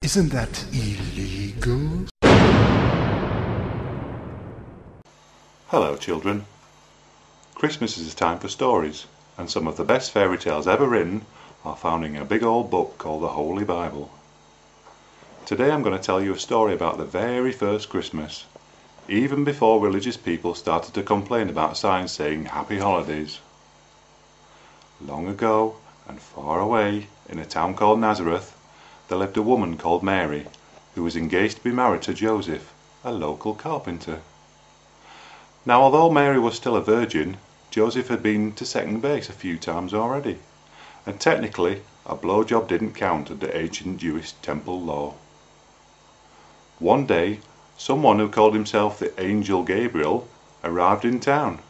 Isn't that illegal? Hello children. Christmas is a time for stories, and some of the best fairy tales ever written are found in a big old book called the Holy Bible. Today I'm going to tell you a story about the very first Christmas, even before religious people started to complain about signs saying Happy Holidays. Long ago and far away in a town called Nazareth, there lived a woman called Mary, who was engaged to be married to Joseph, a local carpenter. Now, although Mary was still a virgin, Joseph had been to second base a few times already, and technically a blowjob didn't count under ancient Jewish temple law. One day, someone who called himself the Angel Gabriel arrived in town.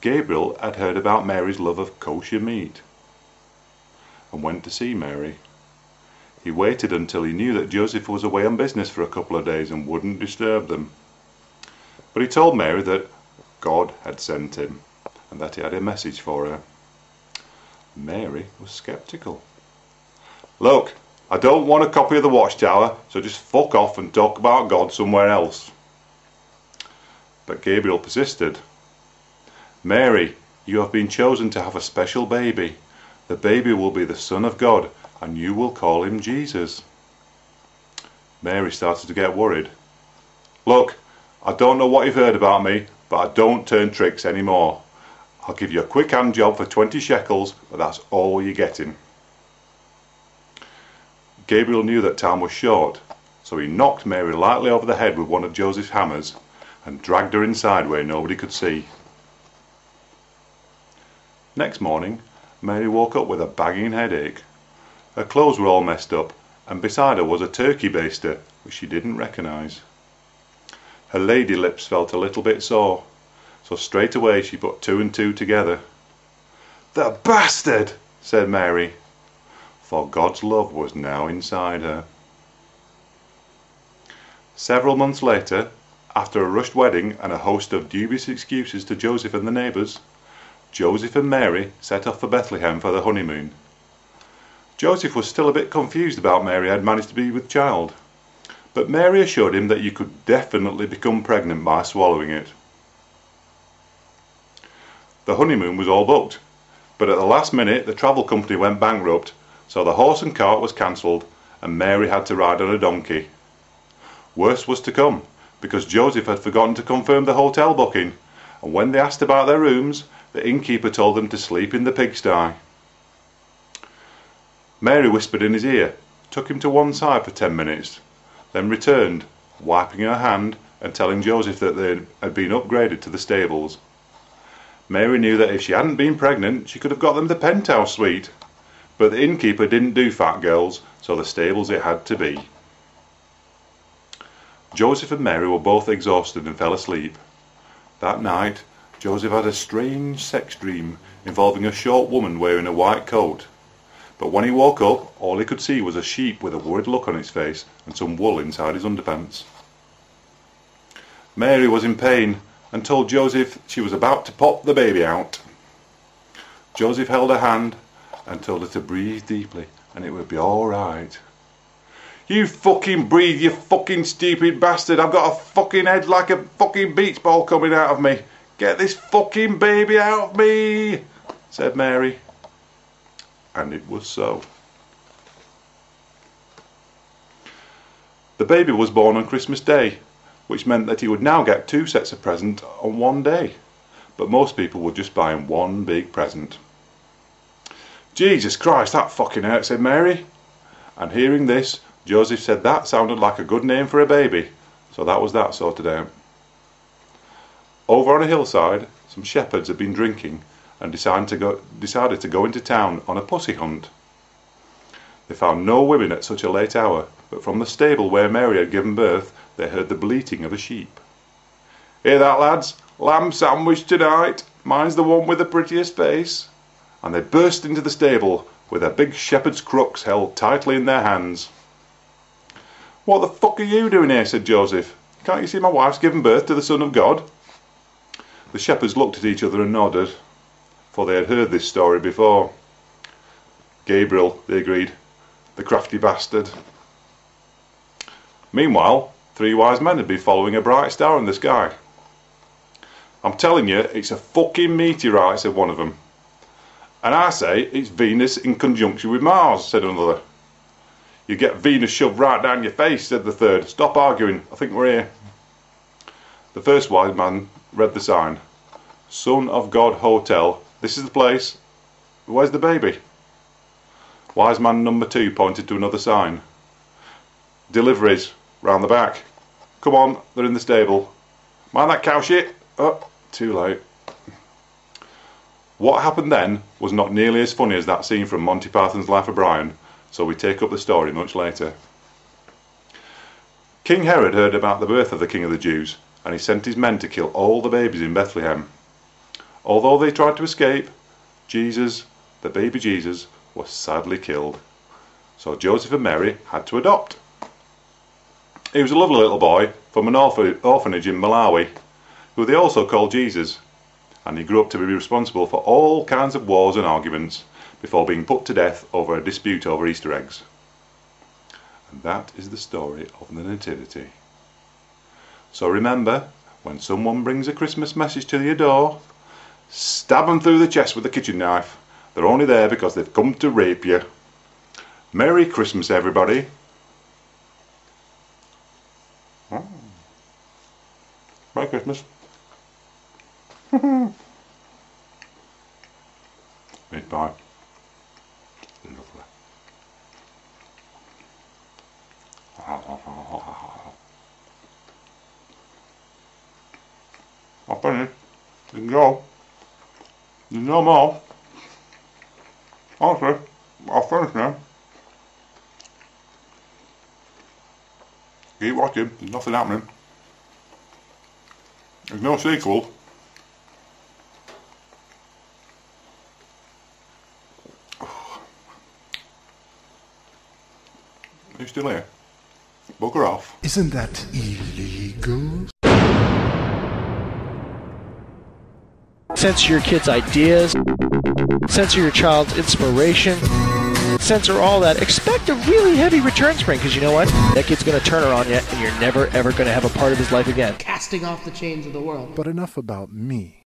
Gabriel had heard about Mary's love of kosher meat and went to see Mary. He waited until he knew that Joseph was away on business for a couple of days and wouldn't disturb them. But he told Mary that God had sent him and that he had a message for her. Mary was sceptical. "Look, I don't want a copy of the Watchtower, so just fuck off and talk about God somewhere else." But Gabriel persisted. "Mary, you have been chosen to have a special baby. The baby will be the Son of God, and you will call him Jesus." Mary started to get worried. "Look, I don't know what you've heard about me, but I don't turn tricks anymore. I'll give you a quick hand job for 20 shekels, but that's all you're getting." Gabriel knew that time was short, so he knocked Mary lightly over the head with one of Joseph's hammers and dragged her inside where nobody could see. Next morning, Mary woke up with a banging headache. Her clothes were all messed up, and beside her was a turkey baster, which she didn't recognise. Her lady lips felt a little bit sore, so straight away she put two and two together. "The bastard!" said Mary, for God's love was now inside her. Several months later, after a rushed wedding and a host of dubious excuses to Joseph and the neighbours, Joseph and Mary set off for Bethlehem for the honeymoon. Joseph was still a bit confused about Mary had managed to be with child, but Mary assured him that you could definitely become pregnant by swallowing it. The honeymoon was all booked, but at the last minute the travel company went bankrupt, so the horse and cart was cancelled and Mary had to ride on a donkey. Worse was to come, because Joseph had forgotten to confirm the hotel booking, and when they asked about their rooms, the innkeeper told them to sleep in the pigsty. Mary whispered in his ear, took him to one side for 10 minutes, then returned, wiping her hand and telling Joseph that they had been upgraded to the stables. Mary knew that if she hadn't been pregnant, she could have got them the penthouse suite, but the innkeeper didn't do fat girls, so the stables it had to be. Joseph and Mary were both exhausted and fell asleep. That night, Joseph had a strange sex dream involving a short woman wearing a white coat. But when he woke up, all he could see was a sheep with a worried look on its face and some wool inside his underpants. Mary was in pain and told Joseph she was about to pop the baby out. Joseph held her hand and told her to breathe deeply and it would be all right. "You fucking breathe, you fucking stupid bastard. I've got a fucking head like a fucking beach ball coming out of me. Get this fucking baby out of me," said Mary. And it was so. The baby was born on Christmas Day, which meant that he would now get 2 sets of presents on one day, but most people would just buy him one big present. "Jesus Christ, that fucking hurt," said Mary. And hearing this, Joseph said that sounded like a good name for a baby, so that was that sorted out. Over on a hillside, some shepherds had been drinking and decided to go into town on a pussy hunt. They found no women at such a late hour, but from the stable where Mary had given birth they heard the bleating of a sheep. "Hear that, lads? Lamb sandwich tonight. Mine's the one with the prettiest face." And they burst into the stable with their big shepherd's crooks held tightly in their hands. "What the fuck are you doing here?" said Joseph. "Can't you see my wife's given birth to the Son of God?" The shepherds looked at each other and nodded, for they had heard this story before. "Gabriel," they agreed, "the crafty bastard." Meanwhile, 3 wise men had been following a bright star in the sky. I'm telling you, it's a fucking meteorite, said one of them. And I say, it's Venus in conjunction with Mars, said another. You get Venus shoved right down your face, said the third. Stop arguing, I think we're here. The first wise man read the sign. Son of God Hotel, this is the place. Where's the baby? Wise man number 2 pointed to another sign. Deliveries, round the back. Come on, they're in the stable. Mind that cow shit. Oh, too late. What happened then was not nearly as funny as that scene from Monty Python's Life of Brian, so we take up the story much later. King Herod heard about the birth of the King of the Jews, and he sent his men to kill all the babies in Bethlehem. Although they tried to escape, Jesus, the baby Jesus, was sadly killed. So Joseph and Mary had to adopt. He was a lovely little boy from an orphanage in Malawi, who they also called Jesus, and he grew up to be responsible for all kinds of wars and arguments before being put to death over a dispute over Easter eggs. And that is the story of the Nativity. So remember, when someone brings a Christmas message to your door, stab them through the chest with a kitchen knife. They're only there because they've come to rape you. Merry Christmas, everybody. Oh. Merry Christmas. Meat pie. Lovely. I'll finish. You can go. There's no more. Honestly, I'll finish now. Keep watching. There's nothing happening. There's no sequel. Are you still here? Bugger off. Isn't that illegal? Censor your kids' ideas. Censor your child's inspiration. Censor all that. Expect a really heavy return spring, because you know what? That kid's going to turn her on you, and you're never, ever going to have a part of his life again. Casting off the chains of the world. But enough about me.